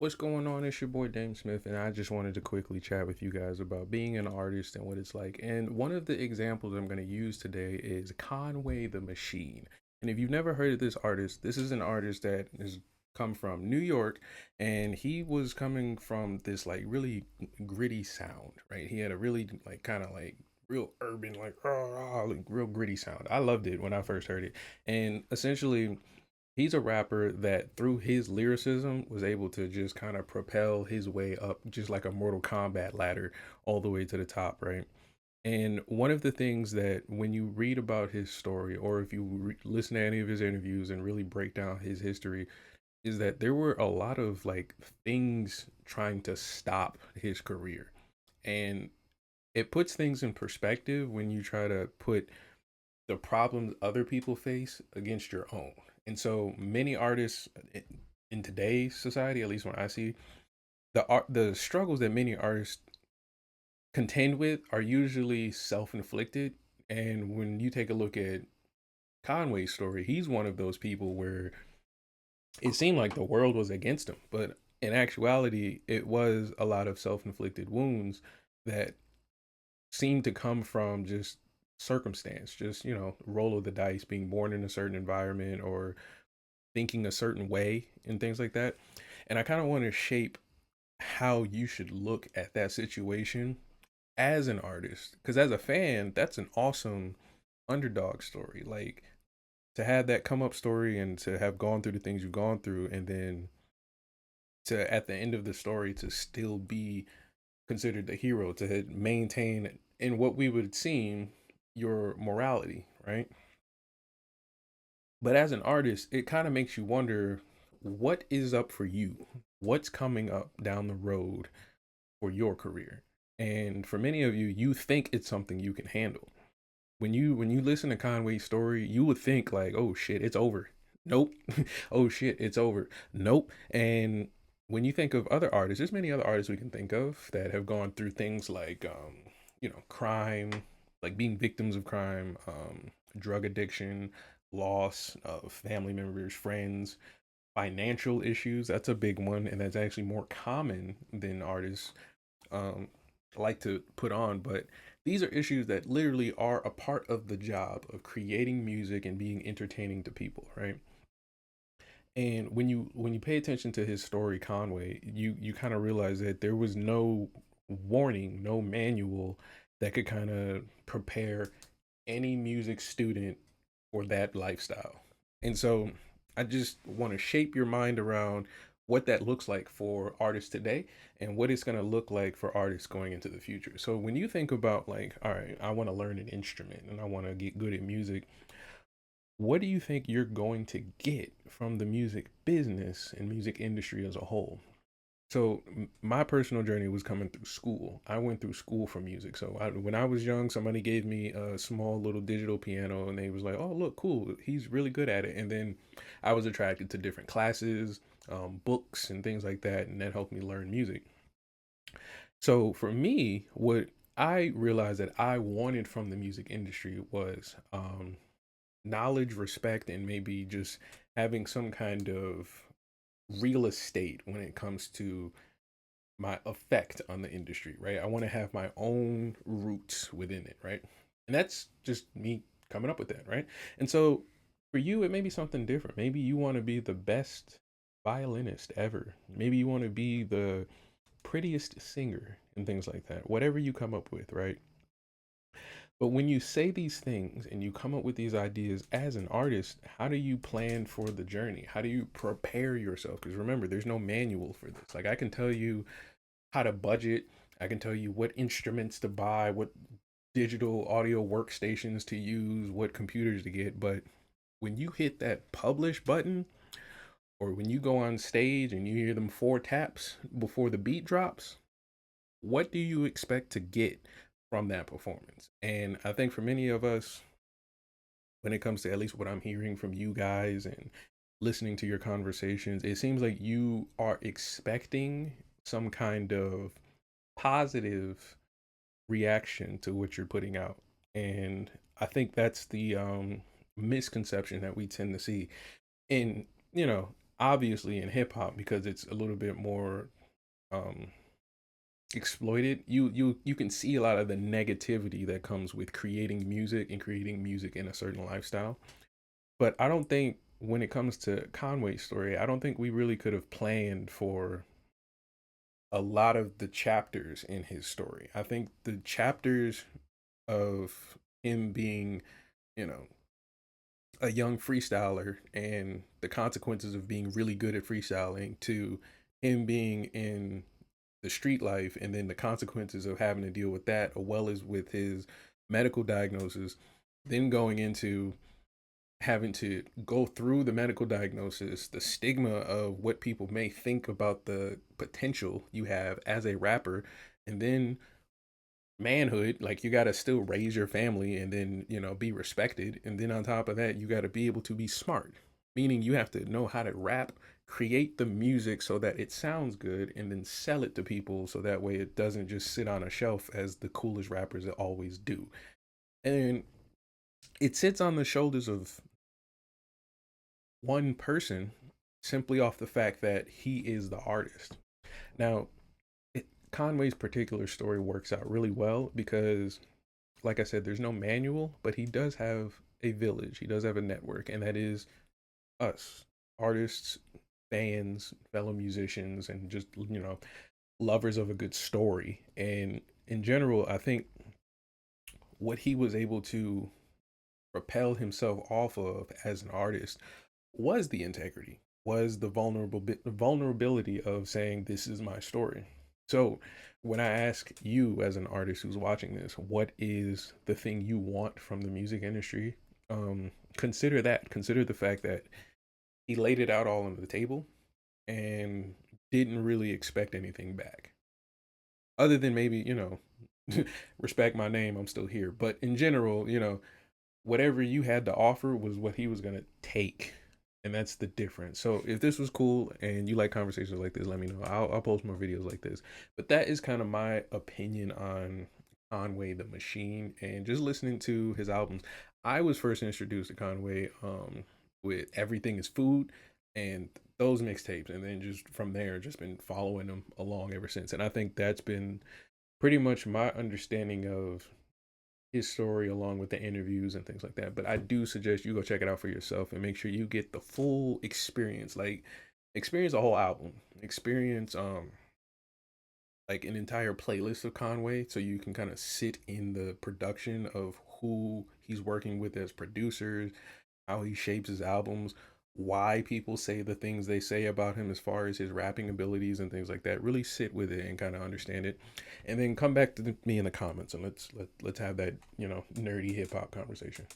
What's going on? It's your boy DameSmiff, and I just wanted to quickly chat with you guys about being an artist and what it's like. And one of the examples I'm going to use today is Conway the Machine. And if you've never heard of this artist, this is an artist that has come from New York, and he was coming from this like really gritty sound, right? He had a really like kind of like real urban, like, like real gritty sound. I loved it when I first heard it. And essentially, he's a rapper that through his lyricism was able to just kind of propel his way up just like a Mortal Kombat ladder all the way to the top, right? And one of the things that when you read about his story or if you listen to any of his interviews and really break down his history is that there were a lot of like things trying to stop his career. And it puts things in perspective when you try to put the problems other people face against your own. And so many artists in today's society, at least when I see the struggles that many artists contend with are usually self-inflicted. And when you take a look at Conway's story, he's one of those people where it seemed like the world was against him, but in actuality, it was a lot of self-inflicted wounds that seemed to come from just circumstance, just, roll of the dice, being born in a certain environment or thinking a certain way and things like that. And I kind of want to shape how you should look at that situation as an artist. Because as a fan, that's an awesome underdog story. Like to have that come up story and to have gone through the things you've gone through and then to at the end of the story to still be considered the hero, to maintain in what we would seem your morality, right? But as an artist, it kind of makes you wonder what is up for you? What's coming up down the road for your career? And for many of you, you think it's something you can handle. When you listen to Conway's story, you would think like, "Oh shit, it's over." Nope. Oh shit, it's over. Nope. And when you think of other artists, there's many other artists we can think of that have gone through things like crime, like being victims of crime, drug addiction, loss of family members, friends, financial issues. That's a big one, and that's actually more common than artists um, like to put on. But these are issues that literally are a part of the job of creating music and being entertaining to people, right? And when you pay attention to his story, Conway, you kind of realize that there was no warning, no manual that could kind of prepare any music student for that lifestyle. And so I just want to shape your mind around what that looks like for artists today and what it's going to look like for artists going into the future. So when you think about like, all right, I want to learn an instrument and I want to get good at music, what do you think you're going to get from the music business and music industry as a whole? So my personal journey was coming through school. I went through school for music. So when I was young, somebody gave me a small little digital piano, and they was like, "Oh, look, cool. He's really good at it." And then I was attracted to different classes, books, and things like that, and that helped me learn music. So for me, what I realized that I wanted from the music industry was knowledge, respect, and maybe just having some kind of real estate when it comes to my effect on the industry, right? I want to have my own roots within it, right? And that's just me coming up with that, right? And so for you, it may be something different. Maybe you want to be the best violinist ever. Maybe you want to be the prettiest singer and things like that. Whatever you come up with, right? But when you say these things and you come up with these ideas as an artist, how do you plan for the journey? How do you prepare yourself? Because remember, there's no manual for this. Like I can tell you how to budget. I can tell you what instruments to buy, what digital audio workstations to use, what computers to get. But when you hit that publish button, or when you go on stage and you hear them four taps before the beat drops, what do you expect to get from that performance? And I think for many of us, when it comes to at least what I'm hearing from you guys and listening to your conversations, it seems like you are expecting some kind of positive reaction to what you're putting out. And I think that's the misconception that we tend to see. And, obviously in hip hop, because it's a little bit more um exploited, you can see a lot of the negativity that comes with creating music and creating music in a certain lifestyle. But I don't think when it comes to Conway's story, I don't think we really could have planned for a lot of the chapters in his story. I think the chapters of him being, you know, a young freestyler and the consequences of being really good at freestyling, to him being in the street life and then the consequences of having to deal with that, as well as with his medical diagnosis, then going into having to go through the medical diagnosis, the stigma of what people may think about the potential you have as a rapper, and then manhood, like you got to still raise your family and then, be respected. And then on top of that, you got to be able to be smart, meaning you have to know how to rap, create the music so that it sounds good, and then sell it to people so that way it doesn't just sit on a shelf as the coolest rappers that always do. And it sits on the shoulders of one person simply off the fact that he is the artist. Now, Conway's particular story works out really well because, like I said, there's no manual, but he does have a village. He does have a network, and that is us, artists, fans, fellow musicians, and just, lovers of a good story. And in general, I think what he was able to propel himself off of as an artist was the integrity, was the vulnerability of saying, this is my story. So when I ask you as an artist who's watching this, what is the thing you want from the music industry? Consider that. Consider the fact that he laid it out all on the table and didn't really expect anything back. Other than maybe, respect my name, I'm still here. But in general, whatever you had to offer was what he was gonna take, and that's the difference. So if this was cool and you like conversations like this, let me know. I'll post more videos like this. But that is kind of my opinion on Conway the Machine, and just listening to his albums. I was first introduced to Conway with Everything Is Food and those mixtapes, and then just from there just been following him along ever since. And I think that's been pretty much my understanding of his story, along with the interviews and things like that. But I do suggest you go check it out for yourself and make sure you get the full experience. Like, experience a whole album. Experience like an entire playlist of Conway, so you can kind of sit in the production of who he's working with as producers, how he shapes his albums, why people say the things they say about him as far as his rapping abilities and things like that. Really sit with it and kind of understand it, and then come back to me in the comments and let's have that nerdy hip hop conversation.